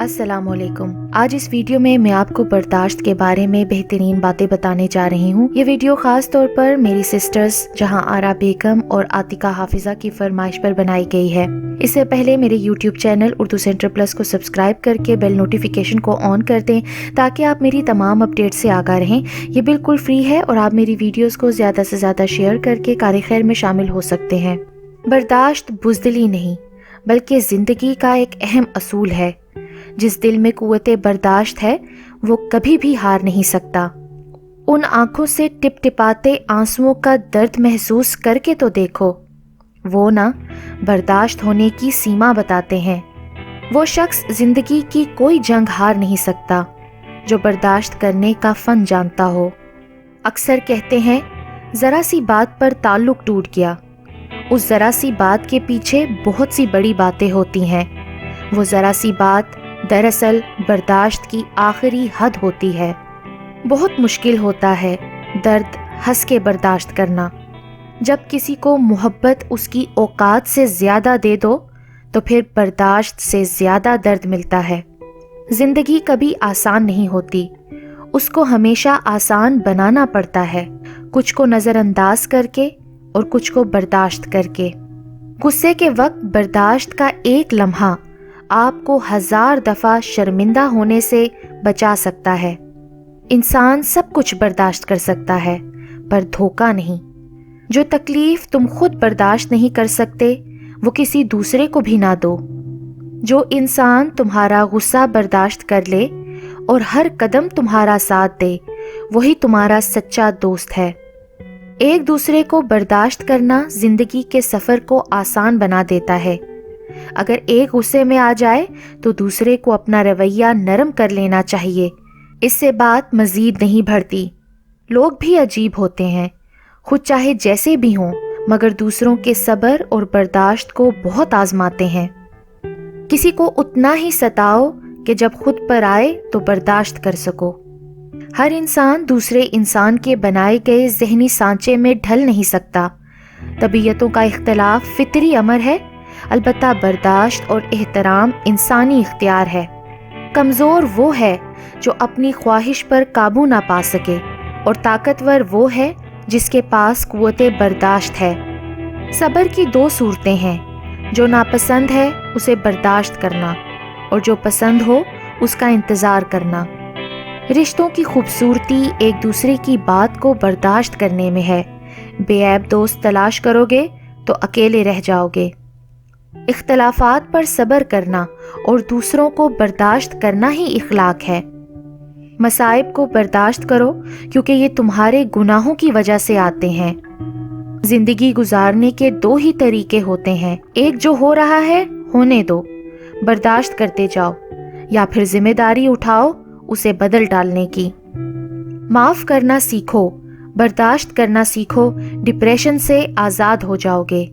अस्सलाम वालेकुम। आज इस वीडियो में मैं आपको बर्दाश्त के बारे में बेहतरीन बातें बताने जा रही हूँ। ये वीडियो खास तौर पर मेरी सिस्टर्स जहाँ आरा बेगम और आतिका हाफिजा की फरमाइश पर बनाई गई है। इससे पहले मेरे YouTube channel Urdu centre plus को सब्सक्राइब करके बेल नोटिफिकेशन को ऑन कर दें ताकि आप मेरी तमाम अपडेट से आगाह रहें। ये बिल्कुल फ्री है और आप मेरी वीडियोज़ को ज़्यादा से ज़्यादा शेयर करके कार खैर में शामिल हो सकते हैं। बर्दाश्त बुज़दिली नहीं बल्कि ज़िंदगी का एक अहम असूल है। जिस दिल में कुव्वते बर्दाश्त है वो कभी भी हार नहीं सकता। उन आंखों से टिपटिपाते आंसुओं का दर्द महसूस करके तो देखो, वो ना बर्दाश्त होने की सीमा बताते हैं। वो शख्स जिंदगी की कोई जंग हार नहीं सकता जो बर्दाश्त करने का फन जानता हो। अक्सर कहते हैं ज़रा सी बात पर ताल्लुक टूट गया। उस ज़रा सी बात के पीछे बहुत सी बड़ी बातें होती हैं। वो ज़रा सी बात दरअसल बर्दाश्त की आखिरी हद होती है। बहुत मुश्किल होता है दर्द हंस के बर्दाश्त करना। जब किसी को मोहब्बत उसकी औकात से ज़्यादा दे दो तो फिर बर्दाश्त से ज़्यादा दर्द मिलता है। ज़िंदगी कभी आसान नहीं होती, उसको हमेशा आसान बनाना पड़ता है, कुछ को नज़रअंदाज करके और कुछ को बर्दाश्त करके। गुस्से के वक्त बर्दाश्त का एक लम्हा आपको 1000 दफ़ा शर्मिंदा होने से बचा सकता है। इंसान सब कुछ बर्दाश्त कर सकता है पर धोखा नहीं। जो तकलीफ तुम खुद बर्दाश्त नहीं कर सकते वो किसी दूसरे को भी ना दो। जो इंसान तुम्हारा गुस्सा बर्दाश्त कर ले और हर कदम तुम्हारा साथ दे वही तुम्हारा सच्चा दोस्त है। एक दूसरे को बर्दाश्त करना जिंदगी के सफ़र को आसान बना देता है। अगर एक गुस्से में आ जाए तो दूसरे को अपना रवैया नरम कर लेना चाहिए। इससे बात मज़ीद नहीं बढ़ती। लोग भी अजीब होते हैं, खुद चाहे जैसे भी हों मगर दूसरों के सब्र और बर्दाश्त को बहुत आजमाते हैं। किसी को उतना ही सताओ कि जब खुद पर आए तो बर्दाश्त कर सको। हर इंसान दूसरे इंसान के बनाए गए जहनी सांचे में ढल नहीं सकता। तबीयतों का इख्तलाफ फितरी अमर है, अलबत्ता बर्दाश्त और एहतराम इंसानी इख्तियार है। कमज़ोर वो है जो अपनी ख्वाहिश पर काबू ना पा सके और ताकतवर वो है जिसके पास कुव्वते बर्दाश्त है। सब्र की दो सूरतें हैं, जो नापसंद है उसे बर्दाश्त करना और जो पसंद हो उसका इंतज़ार करना। रिश्तों की खूबसूरती एक दूसरे की बात को बर्दाश्त करने में है। बेऐब दोस्त तलाश करोगे तो अकेले रह जाओगे। इख्तलाफात पर सब्र करना और दूसरों को बर्दाश्त करना ही इखलाक है। मसाइब को बर्दाश्त करो क्योंकि ये तुम्हारे गुनाहों की वजह से आते हैं। जिंदगी गुजारने के दो ही तरीके होते हैं, एक जो हो रहा है होने दो, बर्दाश्त करते जाओ, या फिर जिम्मेदारी उठाओ उसे बदल डालने की। माफ़ करना सीखो, बर्दाश्त करना सीखो, डिप्रेशन से आज़ाद हो जाओगे।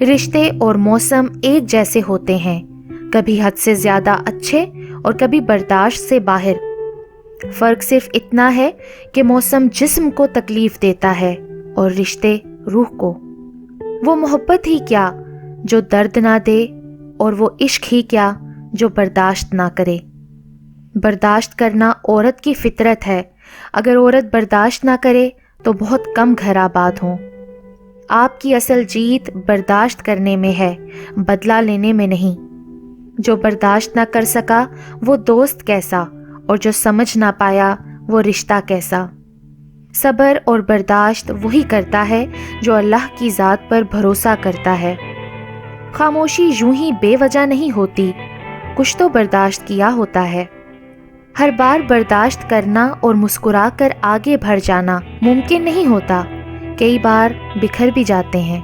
रिश्ते और मौसम एक जैसे होते हैं, कभी हद से ज़्यादा अच्छे और कभी बर्दाश्त से बाहर। फ़र्क सिर्फ इतना है कि मौसम जिस्म को तकलीफ़ देता है और रिश्ते रूह को। वो मोहब्बत ही क्या जो दर्द ना दे और वो इश्क ही क्या जो बर्दाश्त ना करे। बर्दाश्त करना औरत की फितरत है। अगर औरत बर्दाश्त ना करे तो बहुत कम घर आबाद हों। आपकी असल जीत बर्दाश्त करने में है, बदला लेने में नहीं। जो बर्दाश्त ना कर सका वो दोस्त कैसा, और जो समझ ना पाया वो रिश्ता कैसा। सब्र और बर्दाश्त वही करता है जो अल्लाह की ज़ात पर भरोसा करता है। खामोशी यूं ही बेवजह नहीं होती, कुछ तो बर्दाश्त किया होता है। हर बार बर्दाश्त करना और मुस्कुरा कर आगे बढ़ जाना मुमकिन नहीं होता, कई बार बिखर भी जाते हैं।